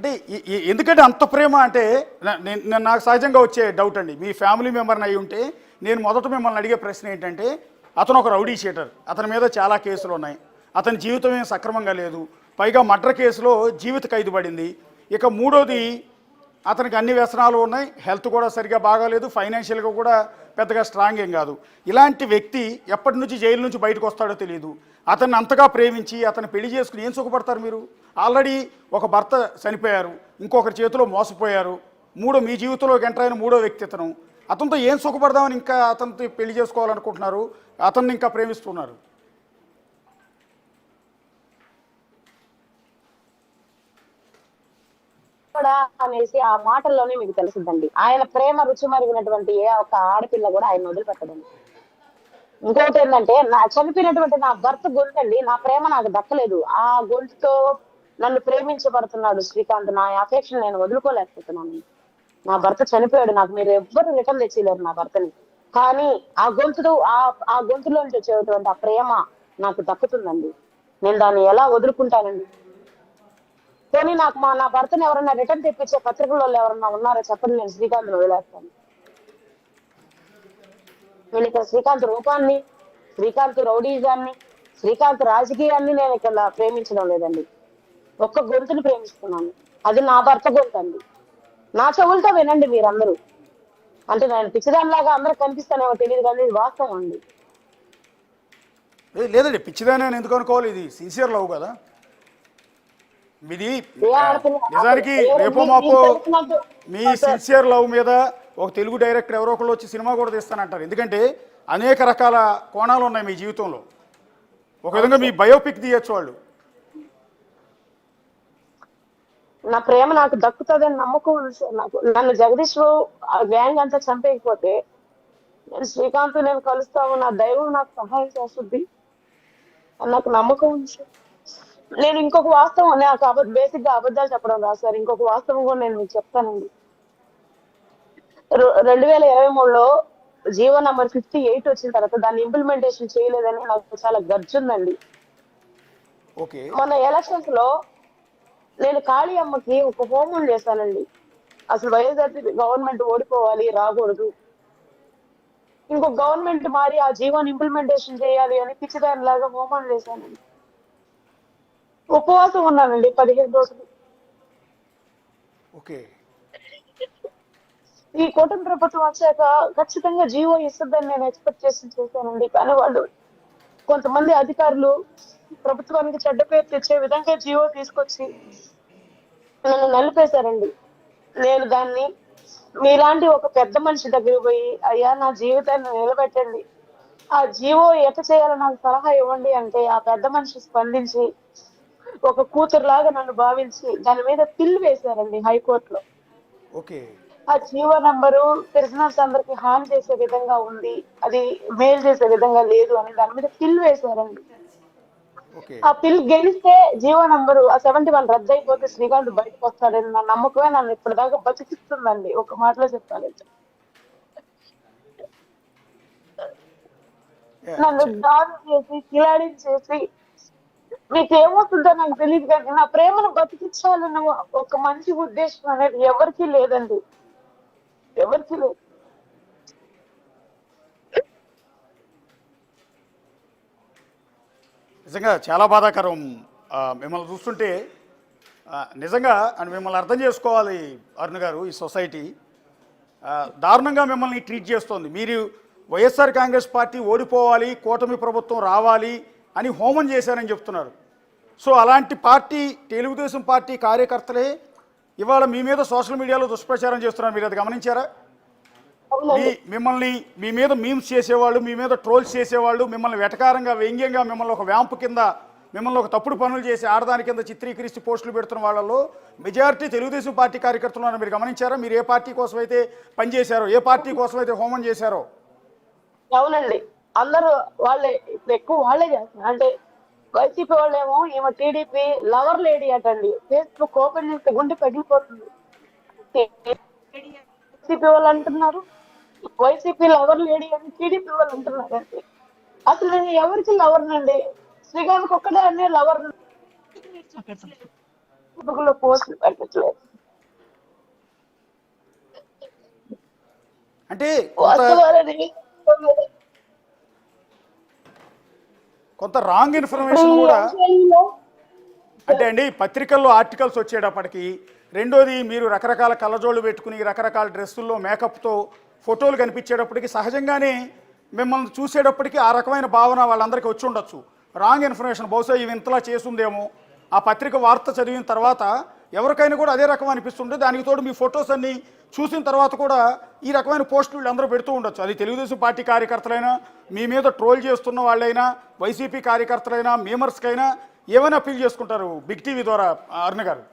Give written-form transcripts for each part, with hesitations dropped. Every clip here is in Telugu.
అంటే ఎందుకంటే అంత ప్రేమ అంటే నాకు సహజంగా వచ్చే డౌట్ అండి. మీ ఫ్యామిలీ మెంబర్ని అయి ఉంటే నేను మొదట మిమ్మల్ని అడిగే ప్రశ్న ఏంటంటే, అతను ఒక రౌడీ షీటర్, అతని మీద చాలా కేసులు ఉన్నాయి, అతని జీవితం ఏం సక్రమంగా లేదు, పైగా మర్డర్ కేసులో జీవిత ఖైదు పడింది. ఇక మూడోది, అతనికి అన్ని వ్యసనాలు ఉన్నాయి, హెల్త్ కూడా సరిగా బాగాలేదు, ఫైనాన్షియల్గా కూడా పెద్దగా స్ట్రాంగ్ ఏం కాదు. ఇలాంటి వ్యక్తి ఎప్పటి నుంచి జైలు నుంచి బయటకు వస్తాడో తెలియదు. అతన్ని అంతగా ప్రేమించి అతను పెళ్లి చేసుకుని ఏం సుఖపడతారు మీరు? ఆల్రెడీ ఒక భర్త చనిపోయారు, ఇంకొకరి చేతిలో మోసపోయారు, మీ జీవితంలోకి ఎంటర్ అయిన మూడో వ్యక్తి అతను. అతనితో ఏం సుఖపడదామని ఇంకా అతనితో పెళ్లి చేసుకోవాలనుకుంటున్నారు, అతన్ని ఇంకా ప్రేమిస్తున్నారు? అనేసి ఆ మాటల్లోనే మీకు తెలుసుద్దండి. ఆయన ప్రేమ రుచి మరిగినటువంటి ఏ ఒక్క ఆడపిల్ల కూడా ఆయన వదిలిపెట్టదండి. ఇంకోటి ఏంటంటే, చనిపోయినటువంటి నా భర్త గొంతండి, నా ప్రేమ నాకు దక్కలేదు. ఆ గొంతుతో నన్ను ప్రేమించబడుతున్నాడు శ్రీకాంత్. నా అఫెక్షన్ నేను వదులుకోలేకపోతున్నాను. నా భర్త చనిపోయాడు, నాకు మీరు ఎవ్వరు రిటర్న్ తెచ్చిలేరు నా భర్తని. కానీ ఆ గొంతులో నుంచి వచ్చేటువంటి ఆ ప్రేమ నాకు దక్కుతుందండి. నేను దాన్ని ఎలా వదులుకుంటానండి? కానీ నా భర్తను ఎవరన్నా రిటర్న్ తెప్పించే పత్రికల్లో ఎవరన్నా ఉన్నారో చెప్పండి, నేను శ్రీకాంత్ వదిలేస్తాను. నేను ఇక్కడ శ్రీకాంత్ రూపాన్ని, శ్రీకాంత్ రౌడీజాన్ని, శ్రీకాంత్ రాజకీయాన్ని నేను ఇక్కడ ప్రేమించడం లేదండి. ఒక్క గొంతుని ప్రేమిస్తున్నాను, అది నా భర్త గొంతు అండి. నా చెవులతో వినండి మీరందరూ. అంటే నేను పిచ్చిదానిలాగా అందరూ కనిపిస్తానేమో తెలియదు, కానీ ఇది వాస్తవం అండి. లేదండి, పిచ్చిదాని ఎందుకు అనుకోవాలి, ఇది సిన్సియర్ లవ్ కదా మీది. నిజానికి రేపో మాపో మీ సిన్సియర్ లవ్ మీద ఒక తెలుగు డైరెక్టర్ ఎవరో ఒకళ్ళు వచ్చి సినిమా కూడా తీస్తానంటారు. ఎందుకంటే అనేక రకాల కోణాలు ఉన్నాయి మీ జీవితంలో. ఒక విధంగా మీ బయోపిక్ తీయచ్చు వాళ్ళు. నా ప్రేమ నాకు దక్కుతుందని నమ్మకం నాకు. నన్ను జగదీష్ గ్యాంగ్ అంతా చంపేయకపోతే నేను శ్రీకాంత్ నేను కలుస్తాము, నా దైవం నాకు సహాయం చేస్తుంది నాకు నమ్మకం ఉంది. నేను ఇంకొక వాస్తవం, నాకు బేసిక్ గా అబద్ధాలు చెప్పడం రాదు సార్. ఇంకొక వాస్తవం కూడా నేను మీకు చెప్తానండి. 2023లో జీవో నంబర్ 58 వచ్చిన తర్వాత దాన్ని ఇంప్లిమెంటేషన్ చేయలేదని నాకు చాలా గర్జుందండి. మొన్న ఎలక్షన్స్ లో నేను కాళీ అమ్మకి ఒక హోమం చేశానండి. అసలు వైఎస్ఆర్సీ గవర్నమెంట్ ఓడిపోవాలి, రాకూడదు, ఇంకొక గవర్నమెంట్ మారి ఆ జీవోని ఇంప్లిమెంటేషన్ చేయాలి అని పిచ్చిదాని లాగా హోమం చేశానండి. ఉపవాసం ఉన్నానండి 15 రోజులు. ఈ కూటమి ప్రభుత్వం వచ్చాక ఖచ్చితంగా జీవో ఇస్తుందని నేను ఎక్స్పెక్ట్ చేశానండి. కానీ వాళ్ళు కొంతమంది అధికారులు ప్రభుత్వానికి చెడ్డ పేరు తెచ్చే విధంగా జీవో తీసుకొచ్చి నన్ను నలిపేశారండి. నేను దాన్ని మీలాంటి ఒక పెద్ద మనిషి దగ్గరికి పోయి, అయ్యా నా జీవితాన్ని నిలబెట్టండి, ఆ జీవో ఎట చేయాలో నాకు సలహా ఇవ్వండి అంటే ఆ పెద్ద మనిషి స్పందించి ఒక కూతురులాగా నన్ను భావించి దాని మీద పిల్ వేశారండి హైకోర్టులో. ఆ జీవో నంబరు ప్రిజనర్స్ అందరికి హాని చేసే విధంగా ఉంది, అది మేలు చేసే విధంగా లేదు అని దాని మీద పిల్ వేశారండి. ఆ పిల్ గెలిస్తే జీవో నంబరు 71 రద్దు అయిపోతే శ్రీకాంత్ బయటకు వస్తాడని నా నమ్మకమే నన్ను ఇప్పటిదాకా బతికిస్తుందండి. ఒక మాటలో చెప్పాలంటే నన్ను దాడి చేసి కిలాడించేసి మీకు ఏమవుతుందో నాకు తెలియదు, కానీ నా ప్రేమను బతికించాలన్న ఒక మంచి ఉద్దేశం అనేది ఎవరికీ లేదండి, ఎవరికి లేదు. నిజంగా చాలా బాధాకరం మిమ్మల్ని చూస్తుంటే. నిజంగా అని మిమ్మల్ని అర్థం చేసుకోవాలి అరుణ్ గారు. ఈ సొసైటీ దారుణంగా మిమ్మల్ని ట్రీట్ చేస్తోంది. మీరు వైఎస్ఆర్ కాంగ్రెస్ పార్టీ ఓడిపోవాలి, కూటమి ప్రభుత్వం రావాలి అని హోమం చేశారని చెప్తున్నారు. సో అలాంటి పార్టీ, తెలుగుదేశం పార్టీ కార్యకర్తలే ఇవాళ మీ మీద సోషల్ మీడియాలో దుష్ప్రచారం చేస్తున్నారు. మీరు అది గమనించారా? మిమ్మల్ని మీ మీద మీమ్స్ చేసేవాళ్ళు, మీ మీద ట్రోల్స్ చేసేవాళ్ళు, మిమ్మల్ని వెటకారంగా వ్యంగ్యంగా మిమ్మల్ని ఒక వ్యాంపు కింద, మిమ్మల్ని ఒక తప్పుడు పనులు చేసి ఆడదాని కింద చిత్రీకరిస్తూ పోస్టులు పెడుతున్న వాళ్ళలో మెజారిటీ తెలుగుదేశం పార్టీ కార్యకర్తలు మీరు గమనించారా? మీరు ఏ పార్టీ కోసం అయితే పనిచేశారో, ఏ పార్టీ కోసం అయితే హోమం చేశారో. అవునండి, అందరూ వాళ్ళే, ఎక్కువ వాళ్ళే చేస్తున్నారు. అంటే వైసీపీ వాళ్ళేమో ఈమె టీడీపీ లవర్ లేడీ అటండి. ఫేస్బుక్ ఓపెన్ చేస్తే గుండె పగిలిపోతుంది. వైసీపీ వాళ్ళు అంటున్నారు వైసీపీ లవర్ లేడీ అని, టీడీపీ వాళ్ళు అంటున్నారు. అంటే అసలు నేను ఎవరికి లవర్నండి? శ్రీకాంత్ ఒక్కడే అనే లవర్. లో పోస్టులు పెట్టట్లేదు. అంటే వాస్తవాలని కొంత రాంగ్ ఇప్పుడు ఇన్ఫర్మేషన్ ఈ కూడా. అంశాలలో అంటే అండి పత్రికల్లో ఆర్టికల్స్ వచ్చేటప్పటికి, రెండోది మీరు రకరకాల కళ్ళజోళ్ళు పెట్టుకుని రకరకాల డ్రెస్సుల్లో మేకప్తో ఫోటోలు కనిపించేటప్పటికి సహజంగానే మిమ్మల్ని చూసేటప్పటికి ఆ రకమైన భావన వాళ్ళందరికీ వచ్చి ఉండొచ్చు. రాంగ్ ఇన్ఫర్మేషన్ బహుశా ఇవి ఇంతలా చేస్తుందేమో, ఆ పత్రిక వార్త చదివిన తర్వాత ఎవరికైనా కూడా అదే రకం అనిపిస్తుంటే, దానికి తోడు మీ ఫొటోస్ అన్ని చూసిన తర్వాత కూడా ఈ రకమైన పోస్టులు అందరూ పెడుతూ ఉండొచ్చు. అది తెలుగుదేశం పార్టీ కార్యకర్తలైనా, మీ మీద ట్రోల్ చేస్తున్న వాళ్ళైనా, వైసీపీ కార్యకర్తలైనా, మేమర్స్కైనా ఏమైనా అప్పీల్ చేసుకుంటారు బిగ్ టీవీ ద్వారా అరుణ గారు?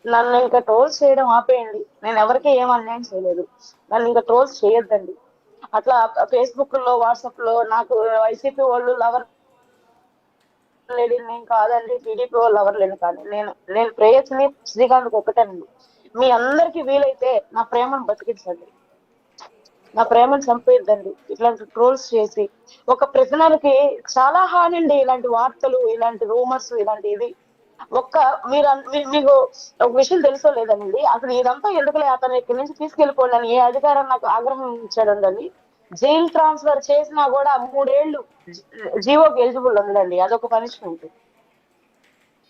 నన్ను ఇంకా ట్రోల్స్ చేయడం ఆపేయండి. నేను ఎవరికి ఏం అన్యాయం చేయలేదు. నన్ను ఇంకా ట్రోల్స్ చేయొద్దండి. అట్లా ఫేస్బుక్ లో, వాట్సాప్ లో నాకు వైసీపీ వాళ్ళు లవర్ లేడీ నేను కాదండి, టీడీపీ వాళ్ళు లవర్ లేని కాదు. నేను ప్రేయస్ని శ్రీకాంత్ ఒకటేనండి. మీ అందరికి వీలైతే నా ప్రేమను బతికించండి, నా ప్రేమను చంపేద్దండి. ఇట్లాంటి ట్రోల్స్ చేసి ఒక ప్రజలకి చాలా హాని అండి. ఇలాంటి వార్తలు, ఇలాంటి రూమర్స్, ఇలాంటి ఇది ఒక్క మీకు ఒక విషయం తెలుసో లేదండి. అసలు ఇదంతా ఎందుకులే, అతను ఇక్కడి నుంచి తీసుకెళ్లిపోండి అని ఏ అధికారం నాకు ఆగ్రహం ఇచ్చాడండి. జైలు ట్రాన్స్ఫర్ చేసినా కూడా 3 ఏళ్ళు జీవోకి ఎలిజిబుల్ ఉందండి, అదొక పనిష్మెంట్.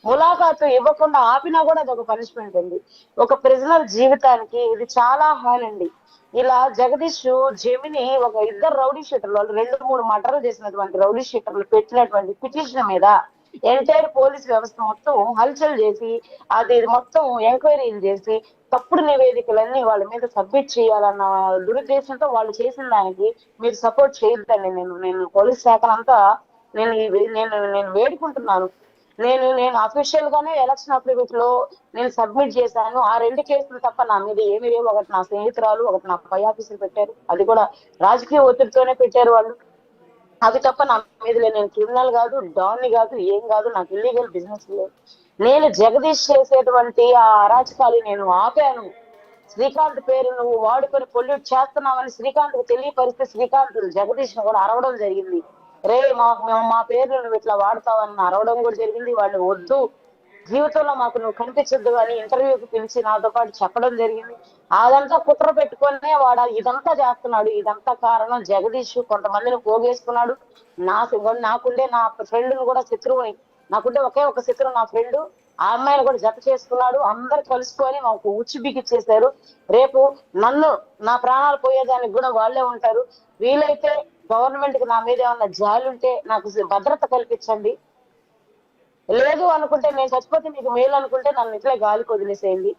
ములాఖాతు ఇవ్వకుండా ఆపినా కూడా అదొక పనిష్మెంట్ అండి. ఒక ప్రిజనర్ జీవితానికి ఇది చాలా హానండి. ఇలా జగదీష్ జెమిని ఒక ఇద్దరు రౌడీ షీటర్లు, వాళ్ళు 2-3 మర్డర్లు చేసినటువంటి రౌడీ షీటర్లు పెట్టినటువంటి పిటిషన్ మీద ఎంటైర్ పోలీస్ వ్యవస్థ మొత్తం హల్చల్ చేసి, అది మొత్తం ఎంక్వైరీలు చేసి తప్పుడు నివేదికలన్నీ వాళ్ళ మీద సబ్మిట్ చేయాలన్న దురుద్దేశంతో వాళ్ళు చేసిన దానికి మీరు సపోర్ట్ చేయొద్దండి. నేను పోలీస్ శాఖనంతా నేను వేడుకుంటున్నాను. నేను అఫీషియల్ గానే ఎలక్షన్ అఫిడవిట్ లో నేను సబ్మిట్ చేశాను. ఆ 2 కేసులు తప్ప నా మీద ఏమి లేవు. ఒకటి నా స్నేహితురాలు, ఒకటి నా పై ఆఫీసులు పెట్టారు, అది కూడా రాజకీయ ఒత్తిడితోనే పెట్టారు వాళ్ళు. అవి తప్ప నా మీద లేదు. నేను క్రిమినల్ కాదు, డాన్ కాదు, ఏం కాదు, నాకు ఇల్లీగల్ బిజినెస్ లేదు. నేను జగదీష్ చేసేటువంటి ఆ అరాచకాలు నేను ఆపాను. శ్రీకాంత్ పేరు నువ్వు వాడుకొని పొల్యూట్ చేస్తున్నావని శ్రీకాంత్ కు తెలియపరిస్తే శ్రీకాంత్ జగదీష్ ను కూడా అరవడం జరిగింది. రే మా పేర్లు నువ్వు ఇట్లా వాడతావని అరవడం కూడా జరిగింది. వాళ్ళు వద్దు, జీవితంలో మాకు నువ్వు కనిపించొద్దు అని ఇంటర్వ్యూకి పిలిచి నాతో పాటు చెప్పడం జరిగింది. అదంతా కుట్ర పెట్టుకునే వాడు ఇదంతా చేస్తున్నాడు. ఇదంతా కారణం జగదీష్ కొంతమందిని పోగేసుకున్నాడు. నాకుండే నా ఫ్రెండ్ ను కూడా శత్రువుని, నాకుండే ఒకే ఒక శత్రువు నా ఫ్రెండ్, ఆ అమ్మాయిని కూడా జత చేసుకున్నాడు. అందరు కలుసుకొని మాకు ఉచ్చి బిగిచ్చేశారు. రేపు నా ప్రాణాలు పోయేదానికి కూడా వాళ్ళే ఉంటారు. వీలైతే గవర్నమెంట్ కి నా మీద ఏమన్నా జాలి ఉంటే నాకు భద్రత కల్పించండి. లేదు అనుకుంటే నేను చచ్చిపోతే మీకు మేలు అనుకుంటే నన్ను ఇట్లే గాలికి వదిలేసేయండి.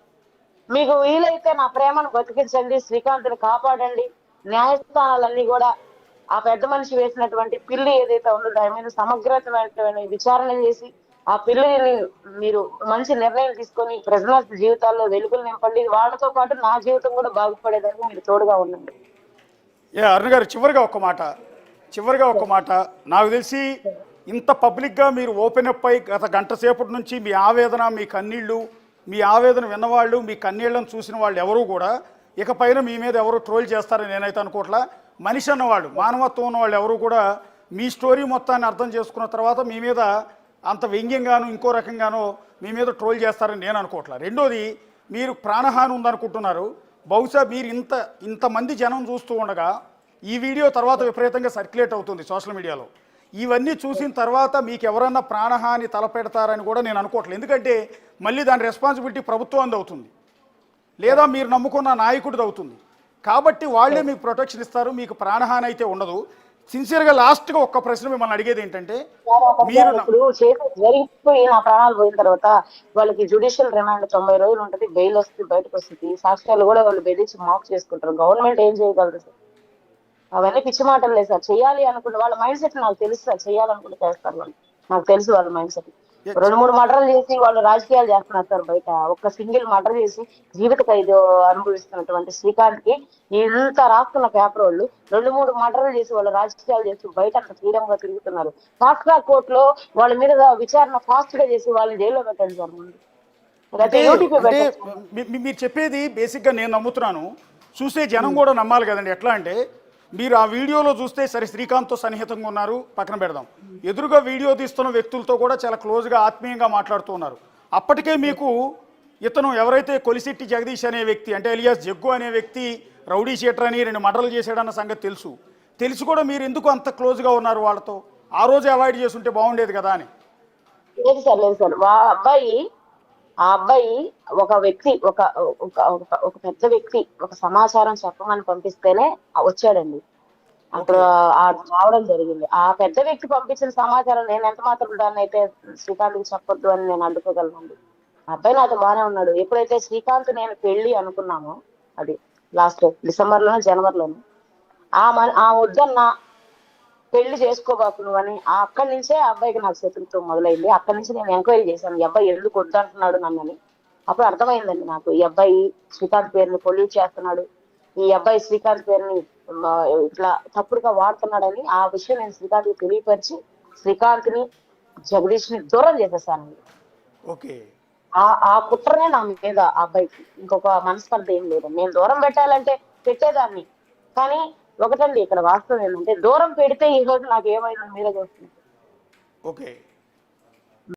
మీకు వీలైతే నా ప్రేమను బతికించండి, శ్రీకాంత్ని కాపాడండి. న్యాయస్థానాలన్నీ కూడా ఆ పెద్ద మనిషి వేసినటువంటి పిల్లి ఏదైతే ఉందో దాని మీద సమగ్రమైన విచారణ చేసి ఆ పిల్లిని మీరు మంచి నిర్ణయం తీసుకొని ప్రజల జీవితాల్లో వెలుగులు నింపండి. వాళ్ళతో పాటు నా జీవితం కూడా బాగుపడేదానికి మీరు తోడుగా ఉండండి. అరుణ గారు చివరిగా ఒక్క మాట, నాకు తెలిసి ఇంత పబ్లిక్గా మీరు ఓపెన్ అప్ అయి గత గంట సేపటి నుంచి మీ ఆవేదన, మీ కన్నీళ్ళు, మీ ఆవేదన విన్నవాళ్ళు, మీ కన్నీళ్లను చూసిన వాళ్ళు ఎవరు కూడా ఇకపైన మీ మీద ఎవరు ట్రోల్ చేస్తారని నేనైతే అనుకోవట్లా. మనిషి అన్నవాళ్ళు, మానవత్వం ఉన్నవాళ్ళు ఎవరు కూడా మీ స్టోరీ మొత్తాన్ని అర్థం చేసుకున్న తర్వాత మీ మీద అంత వ్యంగ్యంగాను ఇంకో రకంగానో మీ మీద ట్రోల్ చేస్తారని నేను అనుకోవట్లా. రెండోది, మీరు ప్రాణహాని ఉందనుకుంటున్నారు. బహుశా మీరు ఇంతమంది జనం చూస్తూ ఉండగా ఈ వీడియో తర్వాత విపరీతంగా సర్క్యులేట్ అవుతుంది సోషల్ మీడియాలో. ఇవన్నీ చూసిన తర్వాత మీకు ఎవరన్నా ప్రాణహాని తలపెడతారని కూడా నేను అనుకోవట్లేదు. ఎందుకంటే మళ్ళీ దాని రెస్పాన్సిబిలిటీ ప్రభుత్వం అవుతుంది, లేదా మీరు నమ్ముకున్న నాయకుడిది అవుతుంది. కాబట్టి వాళ్ళే మీకు ప్రొటెక్షన్ ఇస్తారు, మీకు ప్రాణహాని అయితే ఉండదు. సిన్సియర్గా లాస్ట్గా ఒక్క ప్రశ్న మిమ్మల్ని అడిగేది ఏంటంటే, మీరు ఇప్పుడు జరిగిపోయి నా ప్రాణాలు పోయిన తర్వాత వాళ్ళకి జ్యుడిషియల్ రిమాండ్ 90 రోజులు ఉంటుంది, బెయిల్ వస్తుంది, బయటకు వస్తుంది. సాక్ష్యాలు కూడా వాళ్ళు బెదిరించి మాఫ్ చేసుకుంటారు. గవర్నమెంట్ ఏం చేయగలరు సార్? అవన్నీ పిచ్చి మాటలు లేదు సార్. చేయాలి అనుకుంటే వాళ్ళ మైండ్ సెట్ నాకు తెలుసు సార్. చేయాలనుకుంటే చేస్తారు వాళ్ళు, నాకు తెలుసు వాళ్ళ మైండ్ సెట్. 2-3 మర్డర్లు చేసి వాళ్ళు రాజకీయాలు చేస్తున్నారు సార్ బయట. ఒక్క సింగిల్ మర్డర్ చేసి జీవిత ఖైదు అనుభవిస్తున్నటువంటి శ్రీకాంత్ కి ఇంత రాస్తున్న పేపర్ వాళ్ళు 2-3 మర్డర్లు చేసి వాళ్ళు రాజకీయాలు చేసి బయట అంత ఫ్రీడమ్ గా తిరుగుతున్నారు. ఫాస్ట్ ట్రాక్ కోర్టులో వాళ్ళ మీద విచారణ ఫాస్ట్ గా చేసి వాళ్ళని జైల్లో పెట్టండి సార్ ముందు. మీరు చెప్పేది బేసిక్గా నేను నమ్ముతున్నాను, చూసే జనం కూడా నమ్మాలి కదండి. ఎట్లా అంటే, మీరు ఆ వీడియోలో చూస్తే సరే శ్రీకాంత్తో సన్నిహితంగా ఉన్నారు, పక్కన పెడదాం. ఎదురుగా వీడియో తీస్తున్న వ్యక్తులతో కూడా చాలా క్లోజ్గా ఆత్మీయంగా మాట్లాడుతూ ఉన్నారు. అప్పటికే మీకు ఇతను ఎవరైతే కొలిశెట్టి జగదీష్ అనే వ్యక్తి అంటే ఎలియాస్ జగ్గు అనే వ్యక్తి రౌడీ షీటర్ అని 2 మర్డర్లు చేశాడన్న సంగతి తెలిసి కూడా మీరు ఎందుకు అంత క్లోజ్గా ఉన్నారు వాళ్ళతో? ఆ రోజు అవాయిడ్ చేస్తుంటే బాగుండేది కదా అని. లేదు సార్ ఆ అబ్బాయి ఒక వ్యక్తి ఒక ఒక ఒక ఒక పెద్ద వ్యక్తి ఒక సమాచారం చెప్పమని పంపిస్తేనే వచ్చాడండి. అప్పుడు రావడం జరిగింది. ఆ పెద్ద వ్యక్తి పంపించిన సమాచారం నేను ఎంత మాత్రం దాన్ని అయితే శ్రీకాంత్కి చెప్పొద్దు అని నేను అడ్డుకోగలనండి. ఆ అబ్బాయి నాతో బాగానే ఉన్నాడు. ఎప్పుడైతే శ్రీకాంత్ నేను పెళ్లి అనుకున్నామో, అది లాస్ట్ డిసెంబర్లోనో జనవరిలోనో, ఆ వద్దన్న పెళ్లి చేసుకోబాకు నువ్వని అక్కడి నుంచే ఆ అబ్బాయికి నాకు శత్రుత్వం మొదలైంది. అక్కడి నుంచి నేను ఎంక్వైరీ చేశాను, ఈ అబ్బాయి ఎందుకు వద్దంటున్నాడు నన్నని. అప్పుడు అర్థమైందండి నాకు, ఈ అబ్బాయి శ్రీకాంత్ పేరుని పొల్యూట్ చేస్తున్నాడు, ఈ అబ్బాయి శ్రీకాంత్ పేరుని ఇట్లా తప్పుడుగా వాడుతున్నాడని. ఆ విషయం నేను శ్రీకాంత్కి తెలియపరిచి శ్రీకాంత్ ని జగదీష్ ని దూరం చేసేసానండి. ఓకే. ఆ కుట్రనే నా మీద ఆ అబ్బాయికి, ఇంకొక మనస్పర్ధ ఏం లేదు. నేను దూరం పెట్టాలంటే పెట్టేదాన్ని, కానీ ఒకటండి ఇక్కడ వాస్తవం ఏంటంటే దూరం పెడితే ఈ రోజు నాకు ఏమైందో మీరే చూస్తున్నారు. ఓకే.